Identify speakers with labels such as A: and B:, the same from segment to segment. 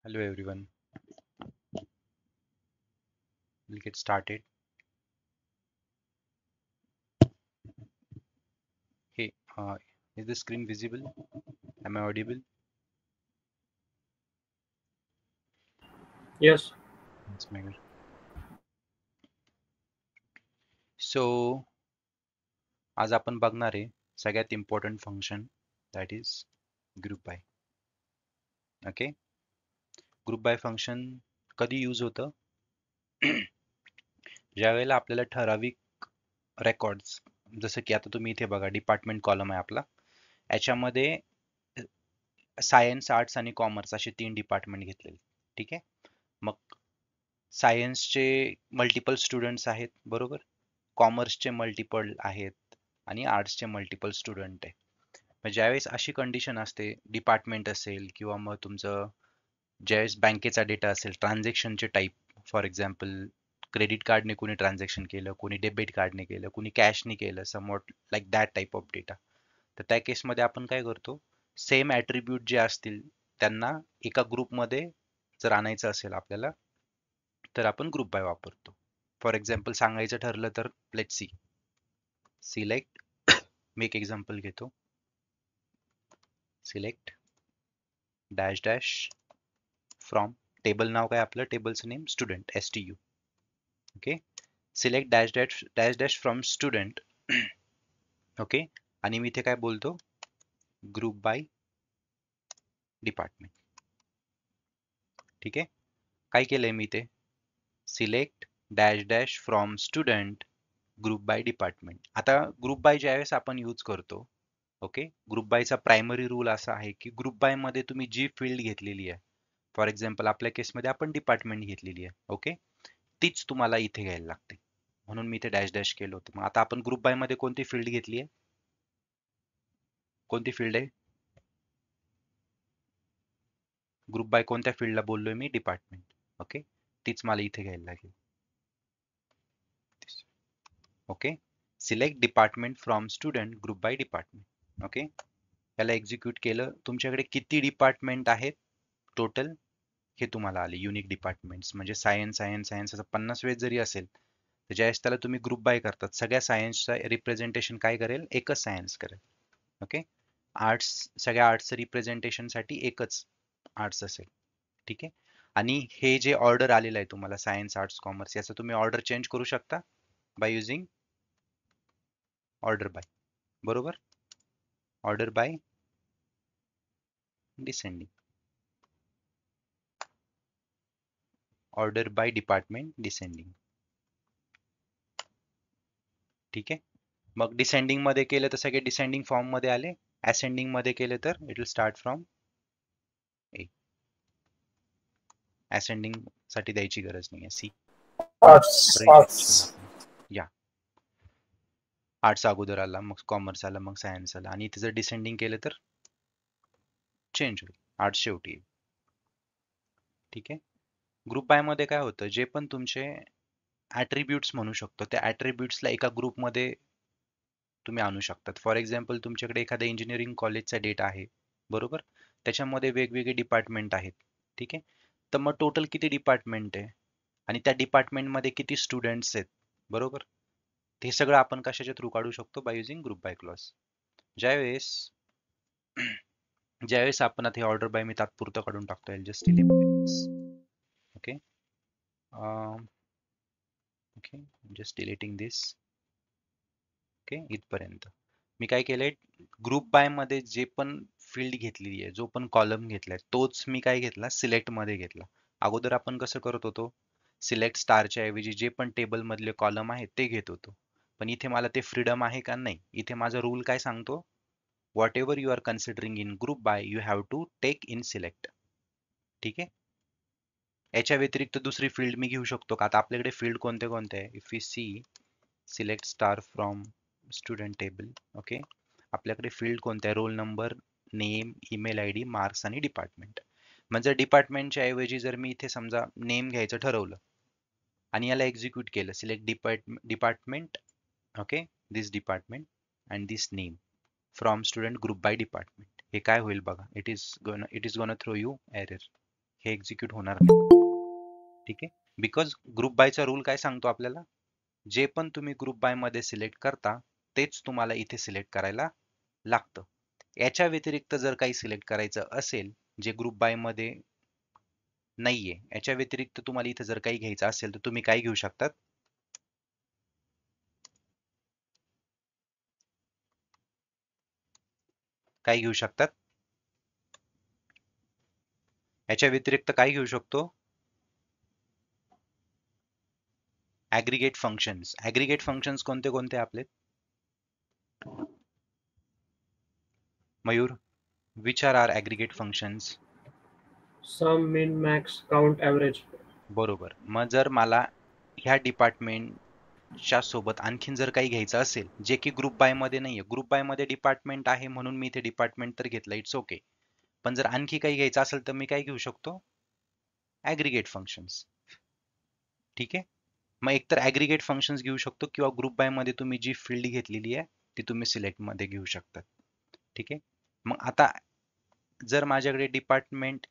A: Hello everyone, we'll get started. Hey, is the screen visible? Am I audible?
B: Yes,
A: Yes, Megar. So आज आपण बघणार आहे सगळ्यात important function that is group by. Okay, group by function कधी use होतं? ज्या वेळेला आपल्याला ठराविक रेकॉर्ड्स, जसं की आता तुम्ही इथे बघा डिपार्टमेंट कॉलम आहे आपला, याच्यामध्ये सायन्स, आर्ट्स आणि कॉमर्स असे 3 डिपार्टमेंट घेतलेले. ठीक आहे, मग सायन्सचे मल्टिपल स्टुडंट्स आहेत, बरोबर. कॉमर्सचे मल्टिपल आहेत आणि आर्ट्सचे मल्टिपल स्टुडंट आहे. मग ज्यावेळेस अशी कंडिशन असते, डिपार्टमेंट असेल किंवा मग तुमचं ज्यावेळेस बँकेचा डेटा असेल, ट्रान्झॅक्शनचे टाईप, फॉर एक्झाम्पल क्रेडिट कार्डने कोणी ट्रान्झॅक्शन केलं, कोणी डेबिट कार्डने केलं, कोणी कॅशने केलं, somewhat like that type of data. तर त्या केसमध्ये आपण काय करतो, सेम ॲट्रिब्यूट जे असतील त्यांना एका ग्रुपमध्ये जर आणायचं असेल आपल्याला, तर आपण ग्रुप बाय वापरतो. फॉर एक्झाम्पल सांगायचं ठरलं तर लेट्स सी, सिलेक्ट, मी एक एक्झाम्पल घेतो, select dash dash from, table नाव काय आपलं, टेबलचं name student, STU. Okay, select dash dash dash dash from student. Okay, आणि मी इथे काय बोलतो, ग्रुप बाय डिपार्टमेंट. ठीक आहे, काय केलंय मी इथे, select dash dash from student group by department. आता ग्रुप बाय ज्यावेळेस आपण यूज करतो, ओके, ग्रुप बायचा प्रायमरी रूल असा आहे की ग्रुप बाय मध्ये तुम्ही जी फील्ड घेतलेली आहे, फॉर एक्झाम्पल आपल्या केसमध्ये आपण डिपार्टमेंट घेतलेली आहे, ओके, तीच तुम्हाला इथे घ्यायला लागते. म्हणून मी इथे डॅश डॅश केलं होतं. मग आता आपण ग्रुप बाय मध्ये कोणती फील्ड घेतली आहे, कोणती फील्ड आहे, ग्रुप बाय कोणत्या फील्डला बोललोय मी, डिपार्टमेंट. ओके, तीच मला इथे घ्यायला लागेल. Okay, select department from student group by department. Okay, याला एक्झिक्यूट केलं. तुमच्याकडे किती डिपार्टमेंट आहेत टोटल हे तुम्हाला आले, युनिक डिपार्टमेंट्स. म्हणजे सायन्स सायन्स सायन्स असं 50 वेळेस जरी असेल तर ज्यावेळेस त्याला तुम्ही ग्रुप बाय करतात, सगळ्या सायन्सचा रिप्रेझेंटेशन काय करेल, एकच सायन्स करेल. ओके, आर्ट्स, सगळ्या आर्ट्सचं रिप्रेझेंटेशनसाठी एकच आर्ट्स असेल. ठीक आहे, आणि हे जे ऑर्डर आलेलं आहे तुम्हाला सायन्स, आर्ट्स, कॉमर्स, याचं तुम्ही ऑर्डर चेंज करू शकता बाय युझिंग ऑर्डर बाय, बरोबर. Order by descending, order by department descending. ठीक आहे, मग डिसेंडिंग मध्ये केलं तर सगळे डिसेंडिंग फॉर्म मध्ये आले. असेंडिंग मध्ये केलं तर it will start from A. Ascending साठी द्यायची गरज नाही आहे, सी.
B: arts.
A: या, आर्ट्स अगोदर आला, मग कॉमर्स आला, मग सायन्स आला, आणि इथे जर डिसेंडिंग केलं तर चेंज होईल, आर्ट्स शेवटी येईल. ठीक आहे, ग्रुप बाय मध्ये काय होतं, जे पण तुमचे ऍट्रिब्यूट्स म्हणू शकतो, त्या ऍट्रिब्यूट्सला एका ग्रुपमध्ये तुम्ही आणू शकतात. फॉर एक्झाम्पल तुमच्याकडे एखाद्या इंजिनिअरिंग कॉलेजचा डेटा आहे, बरोबर, त्याच्यामध्ये वेगवेगळे डिपार्टमेंट आहेत. ठीक आहे, तर मग टोटल किती डिपार्टमेंट आहे आणि त्या डिपार्टमेंटमध्ये किती स्टुडंट्स आहेत, बरोबर, हे सगळं आपण कशाच्या थ्रू काढू शकतो, by using group by clause. ज्यावेळेस ज्यावेळेस आपण आता हे ऑर्डर बाय मी तात्पुरतं काढून टाकतो, just okay, okay, just deleting this. Okay, इथपर्यंत मी काय केलंय, ग्रुप बाय मध्ये जे पण फील्ड घेतलेली आहे, जो पण कॉलम घेतलाय, तोच मी काय घेतला, सिलेक्ट मध्ये घेतला. अगोदर आपण कसं करत होतो, सिलेक्ट स्टारच्या ऐवजी जे पण टेबल मधले कॉलम आहेत ते घेत होतो. पण इथे मला ते फ्रीडम आहे का, नाही. इथे माझा रूल काय सांगतो, whatever you are considering in group by you have to take in select. ठीक आहे, याच्या व्यतिरिक्त दुसरी फील्ड मी घेऊ शकतो का, आता आपल्याकडे फील्ड कोणते कोणते आहे, if you see select star from student table. Okay, आपल्याकडे फील्ड कोणते आहे, roll number, name, email I D, marks आणि डिपार्टमेंट. म्हणजे डिपार्टमेंटच्या ऐवजी जर मी इथे समजा नेम घ्यायचं ठरवलं आणि याला एक्झिक्यूट केलं, select department, okay, this department and this name from student group by department, हे काय होईल बघा, it is gonna throw you error हे एक्झिक्यूट होणार नाही. ठीक आहे, बिकॉज ग्रुप बायचा रूल काय सांगतो आपल्याला, जे पण तुम्ही ग्रुप बाय मध्ये सिलेक्ट करता तेच तुम्हाला इथे सिलेक्ट करायला लागतं. याच्या व्यतिरिक्त जर काही सिलेक्ट करायचं असेल जे ग्रुप बाय मध्ये नाहीये, याच्या व्यतिरिक्त तुम्हाला इथे जर काही घ्यायचं असेल तर तुम्ही काय घेऊ शकतात, काय घेऊ शकतात, याच्या व्यतिरिक्त काय घेऊ शकतो, ऍग्रीगेट फंक्शन्स. ऍग्रीगेट फंक्शन्स कोणते कोणते आपले, Mayur, which are aggregate functions?
B: Sum, min, max, count, average.
A: बरोबर. मग जर मला ह्या डिपार्टमेंटच्या सोबत आणखीन जर काही घ्यायचं असेल जे की ग्रुप बाय मध्ये नाहीये, ग्रुप बाय मध्ये डिपार्टमेंट आहे म्हणून मी इथे डिपार्टमेंट तर घेतलं, इट्स ओके, पण जर आणखी काही घ्यायचं असेल तर मी काय घेऊ शकतो, ऍग्रीगेट फंक्शन्स. ठीक आहे, मग एकतर ऍग्रीगेट फंक्शन्स घेऊ शकतो किंवा ग्रुप बाय मध्ये तुम्ही जी फील्ड घेतलेली आहे ती तुम्ही सिलेक्ट मध्ये घेऊ शकता. ठीक आहे, मग आता जर माझ्याकडे डिपार्टमेंट,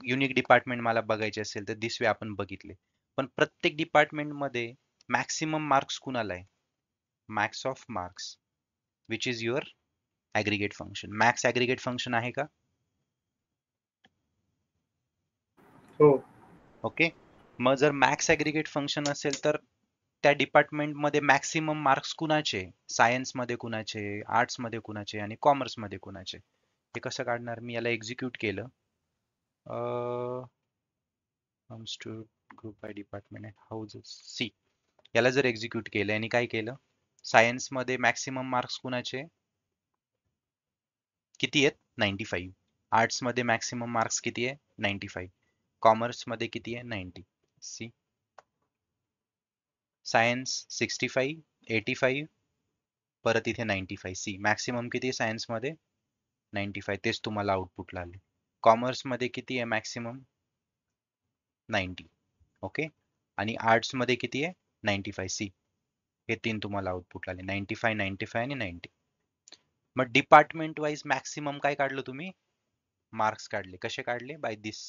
A: युनिक डिपार्टमेंट मला बघायचे असेल तर दिस वे आपण बघितले, पण प्रत्येक डिपार्टमेंट मध्ये मॅक्सिमम मार्क्स कुणाला आहे, max of marks, which is your aggregate function. Max aggregate function आहे का?
B: हो.
A: ओके, मग जर मॅक्स ऍग्रीगेट फंक्शन असेल तर त्या डिपार्टमेंट मध्ये मॅक्सिमम मार्क्स कुणाचे, सायन्स मध्ये कुणाचे, आर्ट्स मध्ये कुणाचे आणि कॉमर्स मध्ये कुणाचे, हे कसं काढणार, मी याला एक्झिक्यूट केलं, ग्रुप बाय डिपार्टमेंट हाऊसेस सी, याला जर एक्झिक्यूट केलं आणि काय केलं, सायन्स मध्ये मॅक्सिमम मार्क्स कुणाचे किती आहेत, 95. आर्ट्स मध्ये मॅक्सिमम मार्क्स किती आहे, 95. कॉमर्स मध्ये किती आहे, 90. सी, सायन्स 65, 85, परत इथे 95. सी, मॅक्सिमम किती आहे सायन्स मध्ये, 95, तेच तुम्हाला आउटपुटला आले. कॉमर्स मध्ये किती आहे मॅक्सिमम, 90. ओके, आणि आर्ट्स मध्ये किती आहे, 95. सी, हे तीन तुम्हाला आउटपुट आले, 95, 95 आणि 90. मग डिपार्टमेंट वाईज मॅक्सिमम काय काढलं तुम्ही, मार्क्स काढले. कसे काढले, बाय दिस.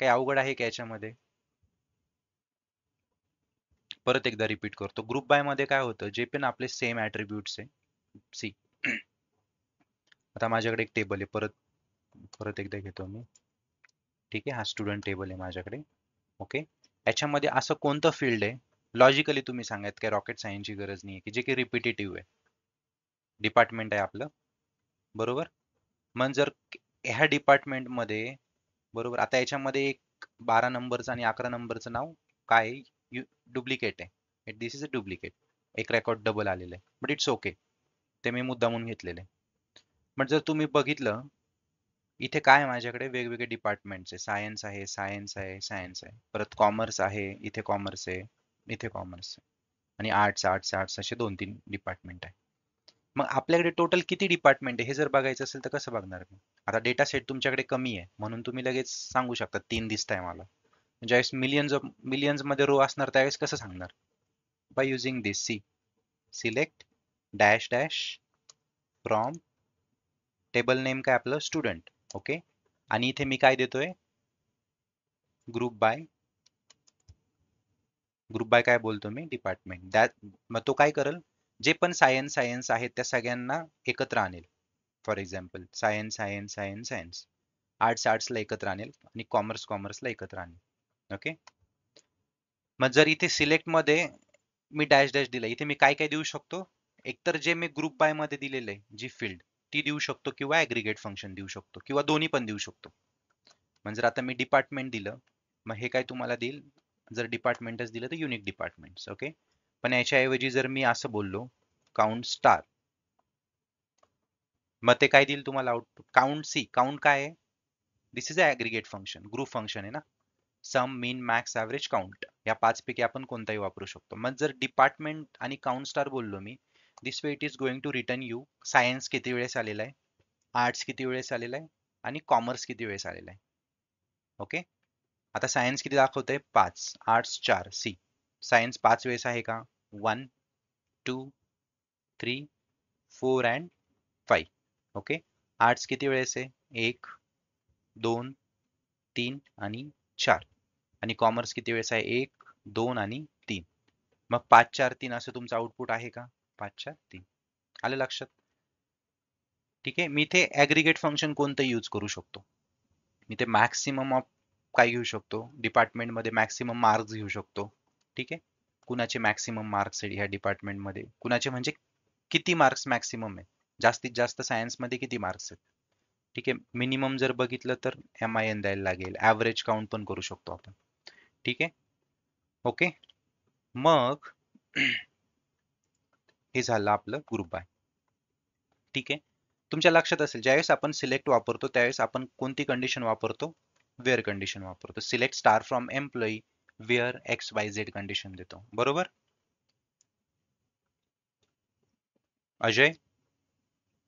A: काही अवघड आहे का याच्यामध्ये, परत एकदा रिपीट करतो. ग्रुप बाय मध्ये काय होतं, जे पण आपले सेम ऍट्रिब्यूट्स आहे, सी, आता माझ्याकडे एक टेबल आहे, परत परत एकदा घेतो मी. ठीक आहे, हा स्टुडंट टेबल आहे माझ्याकडे. ओके, याच्यामध्ये असं कोणतं फील्ड आहे, लॉजिकली तुम्ही सांगायत, काय रॉकेट सायन्सची गरज नाही की जे की रिपिटेटिव्ह आहे, डिपार्टमेंट आहे आपलं, बरोबर. मग जर ह्या डिपार्टमेंट मध्ये, बरोबर, आता याच्यामध्ये एक 12 नंबरचं आणि 11 नंबरचं नाव काय आहे, डुप्लिकेट आहे, दिस इज अ डुप्लिकेट, एक रेकॉर्ड डबल आलेलं आहे, बट इट्स ओके, ते मी मुद्दामून घेतलेलं आहे. पण जर तुम्ही बघितलं इथे काय आहे, माझ्याकडे वेगवेगळे डिपार्टमेंट्स आहे, सायन्स आहे, सायन्स आहे, सायन्स आहे, परत कॉमर्स आहे, इथे कॉमर्स आहे, इथे कॉमर्स आहे, आणि आर्ट्स, आर्ट्स, आर्ट्स, असे 2-3 डिपार्टमेंट आहे. मग आपल्याकडे टोटल किती डिपार्टमेंट आहे हे जर बघायचं असेल तर कसं बघणार मी, आता डेटा सेट तुमच्याकडे कमी आहे म्हणून तुम्ही लगेच सांगू शकता 3 दिसत आहे मला, ज्यावेळेस मिलियन्स मध्ये रो असणार त्यावेळेस कसं सांगणार, by using this. See, select dash dash from table name काय आपलं स्टुडंट. ओके, आणि इथे मी काय देतोय, ग्रुप बाय, ग्रुप बाय काय बोलतो मी, डिपार्टमेंट. दॅट, मग तो काय करेल, जे पण सायन्स सायन्स आहेत त्या सगळ्यांना एकत्र आणेल. For example science science science science, arts आर्ट्सला एकत्र आणेल आणि कॉमर्स कॉमर्सला एकत्र आणेल. ओके, मग जर इथे सिलेक्ट मध्ये मी डॅश डॅश दिला, इथे मी काय काय देऊ शकतो, एकतर जे मी ग्रुप बाय मध्ये दिलेलं आहे जी फील्ड ती देऊ शकतो किंवा ऍग्रीगेट फंक्शन देऊ शकतो किंवा दोन्ही पण देऊ शकतो. म्हणजे जर आता मी डिपार्टमेंट दिलं, मग हे काय तुम्हाला देईल, जर डिपार्टमेंटच दिलं तर युनिक डिपार्टमेंट. ओके, पण याच्याऐवजी जर मी असं बोललो काउंट स्टार, मग ते काय देईल तुम्हाला आउटपुट, काउंट. सी, काउंट काय आहे, this is a aggregate function, group function आहे ना, sum mean max average count, या 5 पैकी आपण कोणताही वापरू शकतो. मग जर डिपार्टमेंट आणि काउंट स्टार बोललो मी, this way it is going to return you science किती वेळेस आलेला आहे, आर्ट्स किती वेळेस आलेला आहे आणि कॉमर्स किती वेळेस आलेला आहे. ओके, आता सायन्स किती दाखवतंय, 5, आर्ट्स 4. सी, सायन्स 5 वेळेस आहे का, 1, 2, 3, 4 अँड 5. ओके, आर्ट्स किती वेळेस आहे, 1, 2, 3 आणि 4 आणि कॉमर्स किती वेळेस आहे 1 2 आणि 3. मग 5 4 3 असं तुमचं आउटपुट आहे का? 5 4 3 आलं लक्षात? ठीक आहे. मी इथे ऍग्रीगेट फंक्शन कोणतं यूज करू शकतो? मी ते मॅक्सिमम ऑफ काय घेऊ शकतो? डिपार्टमेंटमध्ये मॅक्सिमम मार्क्स घेऊ शकतो. ठीक आहे. कुणाचे मॅक्सिमम मार्क्स आहेत ह्या डिपार्टमेंटमध्ये? कुणाचे म्हणजे किती मार्क्स मॅक्सिमम आहे? जास्तीत जास्त सायन्समध्ये किती मार्क्स आहेत? ठीक आहे. मिनिमम जर बघितलं तर MIN द्यायला लागेल. ऍव्हरेज काउंट पण करू शकतो आपण. ठीक आहे. ओके. मग हे झालं आपलं ग्रुप बाय. ठीक आहे. तुमच्या लक्षात असेल ज्यावेळेस आपण सिलेक्ट वापरतो त्यावेळेस आपण कोणती कंडिशन वापरतो? वेअर कंडिशन वापरतो. Select star from employee where XYZ condition देतो. बरोबर? Ajay,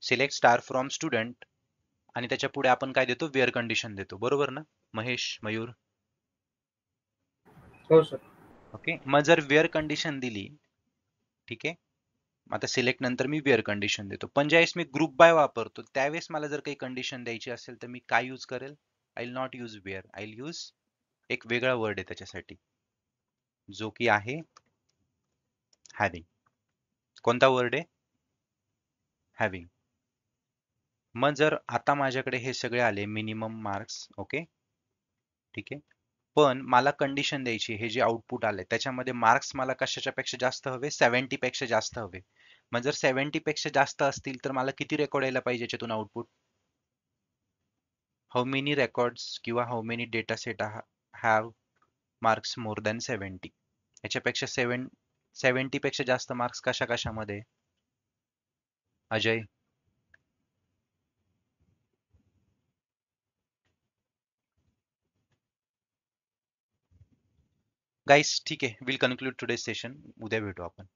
A: select star from student आणि त्याच्या पुढे आपण काय देतो? वेअर कंडिशन देतो. बरोबर ना? महेश, मयूर.
B: हो सर.
A: ओके. मग जर वेअर कंडिशन दिली, ठीक आहे. आता सिलेक्ट नंतर मी वेअर कंडिशन देतो. पण ज्यावेळेस मी ग्रुप बाय वापरतो त्यावेळेस मला जर काही कंडिशन द्यायची असेल तर मी काय यूज करेल? I will not use where. I will use एक वेगळा वर्ड आहे त्याच्यासाठी जो की आहे हॅव्हिंग. कोणता वर्ड आहे? हॅव्हिंग. मग जर आता माझ्याकडे हे सगळे आले मिनिमम मार्क्स, ओके, ठीक आहे. पण मला कंडिशन द्यायची हे जे आउटपुट आले त्याच्यामध्ये मार्क्स मला कशाच्या पेक्षा जास्त हवे? 70 पेक्षा जास्त हवे. मग जर 70 पेक्षा जास्त असतील तर मला किती रेकॉर्ड यायला पाहिजे याच्यातून आउटपुट? हाऊ मेनी रेकॉर्ड्स किंवा how many data set have marks more than 70? याच्यापेक्षा 70 पेक्षा जास्त मार्क्स कशा कशामध्ये? अजय. गाईस ठीक आहे. Will conclude today session. उद्या भेटू आपण.